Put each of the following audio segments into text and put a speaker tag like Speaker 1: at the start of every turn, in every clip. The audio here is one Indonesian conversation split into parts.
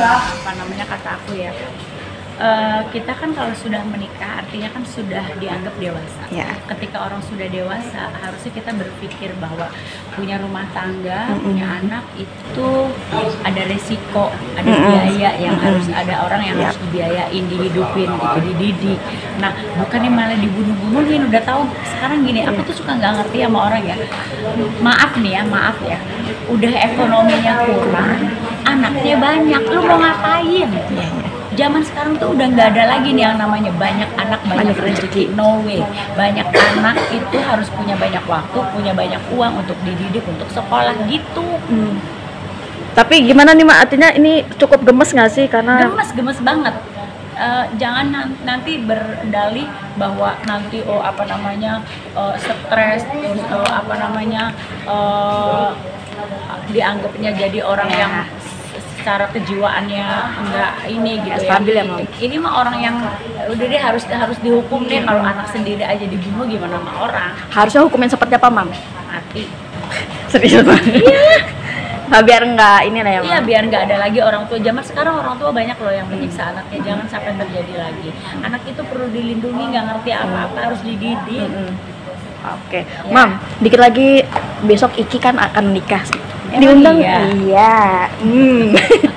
Speaker 1: apa namanya, kata aku ya, kita kan kalau sudah menikah artinya kan sudah dianggap dewasa.
Speaker 2: Ya.
Speaker 1: Ketika orang sudah dewasa harusnya kita berpikir bahwa punya rumah tangga, punya anak itu ada resiko, ada biaya yang harus ada orang yang harus dibiayain, dihidupin, gitu, dididik. Nah, bukannya malah dibunuh-bunuhin. Udah tahu sekarang gini, aku tuh suka nggak ngerti sama orang ya. Maaf ya, udah ekonominya kurang, anaknya banyak, lu mau ngapain? Zaman sekarang tuh udah nggak ada lagi nih yang namanya banyak anak banyak rezeki, no way. Banyak anak itu harus punya banyak waktu, punya banyak uang untuk dididik, untuk sekolah gitu.
Speaker 2: Tapi gimana nih Mak, artinya ini cukup gemes nggak sih? Karena
Speaker 1: gemes banget. Jangan nanti berdalih bahwa nanti stres, terus dianggapnya jadi orang yang secara kejiwaannya enggak ini gitu ya.
Speaker 2: Stabil ya, Mam.
Speaker 1: Ini mah orang yang udah deh harus dihukum deh. Kalau anak sendiri aja dibunuh gimana sama orang?
Speaker 2: harusnya hukumin seperti apa Mam?
Speaker 1: Mati.
Speaker 2: Serius Mam? Iya. Nah, biar nggak ini lah ya Mam.
Speaker 1: Iya, biar nggak ada lagi orang tua. Zaman sekarang orang tua banyak loh yang menyiksa anaknya. Jangan sampai terjadi lagi. Anak itu perlu dilindungi, nggak ngerti apa-apa, harus dididik.
Speaker 2: Oke,
Speaker 1: Ya.
Speaker 2: Mam, dikit lagi besok Iki kan akan nikah.
Speaker 1: Emang
Speaker 2: Diundang?
Speaker 1: iya?
Speaker 2: Iya.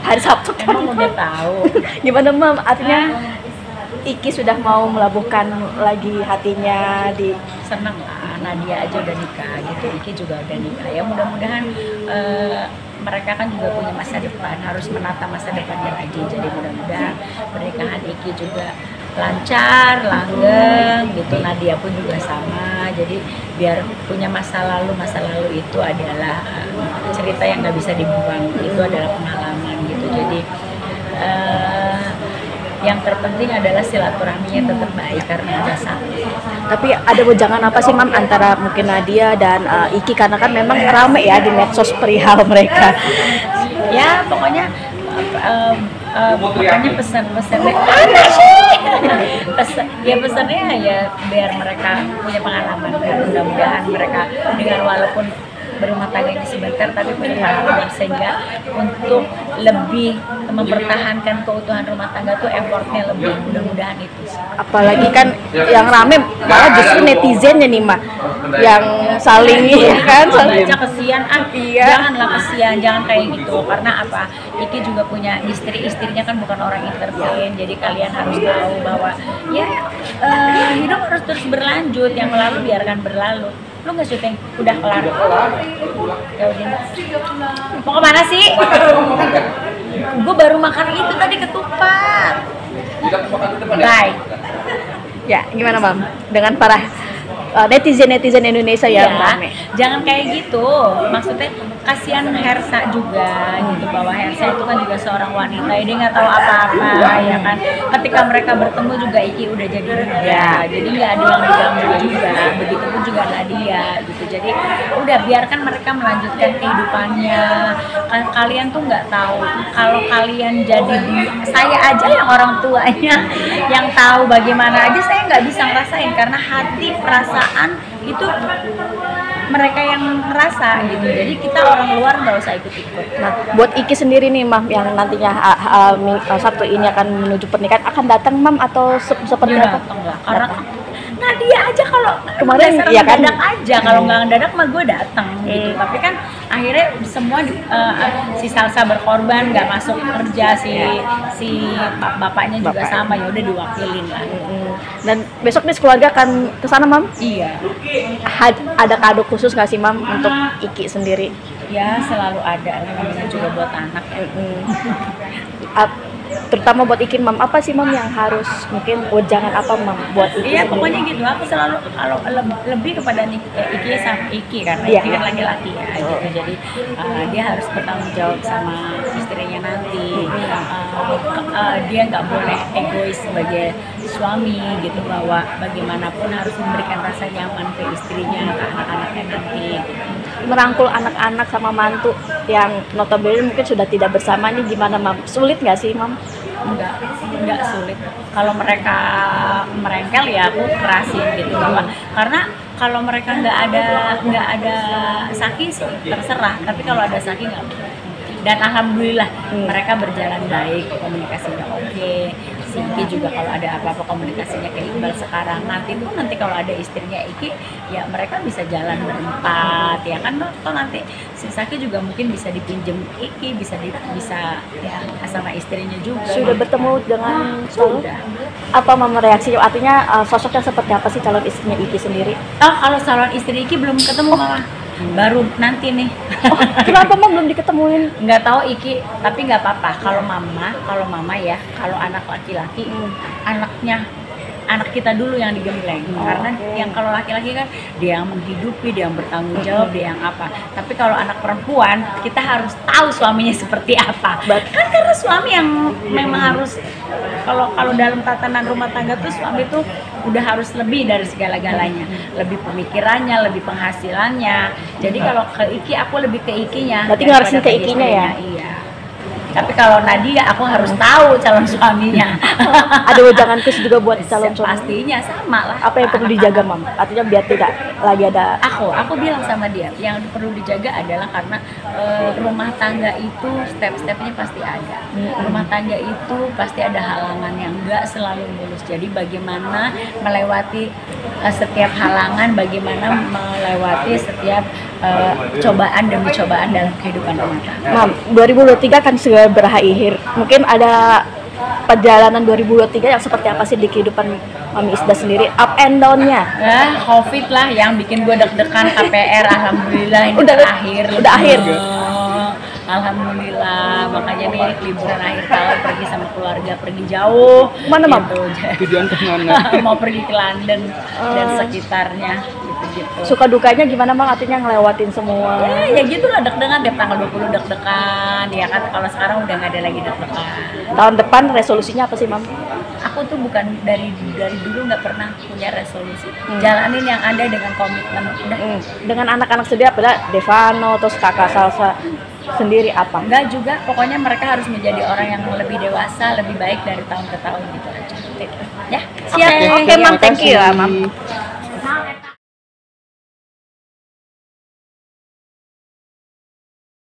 Speaker 2: Hari Sabtu kan.
Speaker 1: Emang udah tahu.
Speaker 2: Gimana Mam? Artinya Iki sudah mau melabuhkan lagi hatinya di.
Speaker 1: Seneng lah, Nadia aja udah nikah gitu, Iki juga udah nikah. Ya mudah-mudahan mereka kan juga punya masa depan, harus menata masa depannya lagi. Jadi mudah-mudahan pernikahan Iki juga lancar, langgeng gitu. Nadia pun juga sama. Jadi biar punya masa lalu itu adalah cerita yang nggak bisa dibuang. Itu adalah pengalaman gitu. Jadi yang terpenting adalah silaturahminya tetap baik karena ada satu.
Speaker 2: Tapi ada wejangan apa sih Mam antara mungkin Nadia dan Iki, karena kan memang rame ya di medsos perihal mereka.
Speaker 1: Ya pokoknya pesan-pesannya ada sih. Pesannya ya biar mereka punya pengalaman. Mudah-mudahan mereka dengan walaupun berumah tangganya sebentar tapi punya pengalaman, sehingga untuk lebih mempertahankan keutuhan rumah tangga tuh effortnya lebih. Mudah-mudahan itu sih.
Speaker 2: Apalagi kan yang rame malah justru netizennya nih Mak, yang saling kan saling.
Speaker 1: Baca kesian, janganlah kesian, jangan kayak gitu. Karena apa? Iki juga punya istrinya kan bukan orang entertain. Jadi kalian harus tahu bahwa ya hidup harus terus berlanjut. Yang lalu biarkan berlalu. Lu nggak syuting? Udah kelar. Ya udah. Mau kemana sih? Gue baru makan itu tadi, ketupat. Bye.
Speaker 2: Ya, gimana Mam? Dengan para netizen Indonesia yang rame.
Speaker 1: Jangan kayak gitu. Maksudnya kasihan Hersa juga gitu, bahwa Hersa itu kan juga seorang wanita, dia nggak tahu apa-apa ya kan. Ketika mereka bertemu juga Iki udah jadi muda, jadi nggak ada yang diganggu juga. Begitupun juga Nadia gitu. Jadi udah biarkan mereka melanjutkan kehidupannya. Kalian tuh nggak tahu kalau kalian jadi saya aja yang orang tuanya yang tahu bagaimana aja saya nggak bisa ngerasain, karena hati perasaan itu mereka yang ngerasa gitu. Jadi kita orang luar nggak usah ikut-ikut.
Speaker 2: Nah, buat Iki sendiri nih Mam, yang nantinya Sabtu ini akan menuju pernikahan, akan datang Mam atau seperti
Speaker 1: Ya,
Speaker 2: apa?
Speaker 1: datang lah. Karena Nadia aja kalau
Speaker 2: Kemarin ya kan
Speaker 1: dadak aja, kalau nggak dadak mah gue datang gitu. Tapi kan akhirnya semua si Salsa berkorban, nggak masuk kerja, si bapaknya juga sama, ya udah diwakilin lah.
Speaker 2: Dan besok nih keluarga akan ke sana Mam?
Speaker 1: Iya.
Speaker 2: Ada kado khusus nggak sih Mam untuk Iki sendiri?
Speaker 1: Ya selalu ada, namanya juga buat anak ya.
Speaker 2: Terutama buat Iki Mam, apa sih Mam yang harus mungkin jangan apa Mam buat Iki?
Speaker 1: Iya pokoknya gitu, aku selalu kalau lebih kepada Iki sama Iki karena Iki kan laki-laki ya gitu. Jadi dia harus bertanggung jawab sama istrinya nanti. Dia nggak boleh egois sebagai suami gitu, bahwa bagaimanapun harus memberikan rasa nyaman ke istrinya, ke anak-anaknya nanti gitu.
Speaker 2: Merangkul anak-anak sama mantu yang notabene mungkin sudah tidak bersama nih, gimana Mam? Sulit nggak sih Mam?
Speaker 1: Enggak sulit. Kalau mereka merengkel ya aku kerasin gitu, bahwa karena kalau mereka nggak ada Saki sih terserah, tapi kalau ada Saki nggak. dan alhamdulillah mereka berjalan baik, komunikasinya oke. Si Iki juga kalau ada apa-apa komunikasinya ke Iqbal sekarang, nanti kalau ada istrinya Iki ya mereka bisa jalan berempat ya kan, toh nanti si Saki juga mungkin bisa dipinjem Iki, bisa ya sama istrinya juga.
Speaker 2: Sudah bertemu dengan
Speaker 1: sudah.
Speaker 2: Apa mama reaksinya? Artinya sosoknya seperti apa sih calon istrinya Iki sendiri?
Speaker 1: Oh, kalau calon istri Iki belum ketemu mama. Baru nanti nih.
Speaker 2: Oh, kenapa mama belum diketemuin?
Speaker 1: Nggak tahu Iki, tapi nggak apa-apa. Kalau mama ya, kalau anak laki-laki, anak kita dulu yang digembleng. Karena yang kalau laki-laki kan dia yang menghidupi, dia yang bertanggung jawab, dia yang apa. Tapi kalau anak perempuan, kita harus tahu suaminya seperti apa. Kan karena suami yang memang harus, kalau dalam tatanan rumah tangga tuh suami tuh udah harus lebih dari segala-galanya, lebih pemikirannya, lebih penghasilannya. Jadi kalau ke Iki, aku lebih ke Ikinya.
Speaker 2: Berarti ngarasin ke Ikinya ya?
Speaker 1: Iya. Tapi kalau Nadia, aku harus tahu calon suaminya.
Speaker 2: Ada wejangan khusus juga buat calon suami?
Speaker 1: Pastinya sama lah.
Speaker 2: Apa yang perlu dijaga, Mam? Artinya biar tidak lagi ada...
Speaker 1: Aku bilang sama dia, yang perlu dijaga adalah karena rumah tangga itu step-stepnya pasti ada. Rumah tangga itu pasti ada halangan yang enggak selalu mulus. Jadi bagaimana melewati setiap halangan, bagaimana melewati setiap cobaan demi cobaan dalam kehidupan rumah tangga.
Speaker 2: Mam, 2023 kan segera berakhir. Mungkin ada perjalanan 2023 yang seperti apa sih di kehidupan Mami Isda sendiri, up and down-nya?
Speaker 1: Covid lah yang bikin gue deg-degan. KPR alhamdulillah ini
Speaker 2: udah akhir.
Speaker 1: Alhamdulillah, makanya nih liburan akhir tahun pergi sama keluarga, pergi jauh.
Speaker 2: Mana Mam?
Speaker 3: Tujuan kemana?
Speaker 1: Mau pergi ke London dan sekitarnya gitu.
Speaker 2: Suka dukanya gimana Mam? Artinya ngelewatin semua?
Speaker 1: Ya gitulah, deg-degan deh, tanggal 20 deg-degan ya kan. Kalau sekarang udah nggak ada lagi deg-degan.
Speaker 2: Tahun depan resolusinya apa sih Mam?
Speaker 1: Aku tuh bukan dari dulu nggak pernah punya resolusi. Jalanin yang ada dengan komitmen. Udah.
Speaker 2: Dengan anak-anak sendiri apa? Devano, terus kakak Salsa sendiri apa?
Speaker 1: Enggak juga, pokoknya mereka harus menjadi orang yang lebih dewasa, lebih baik dari tahun ke tahun gitu aja. Ya,
Speaker 2: Siap. Oke, Mam, thank you ya, Mam.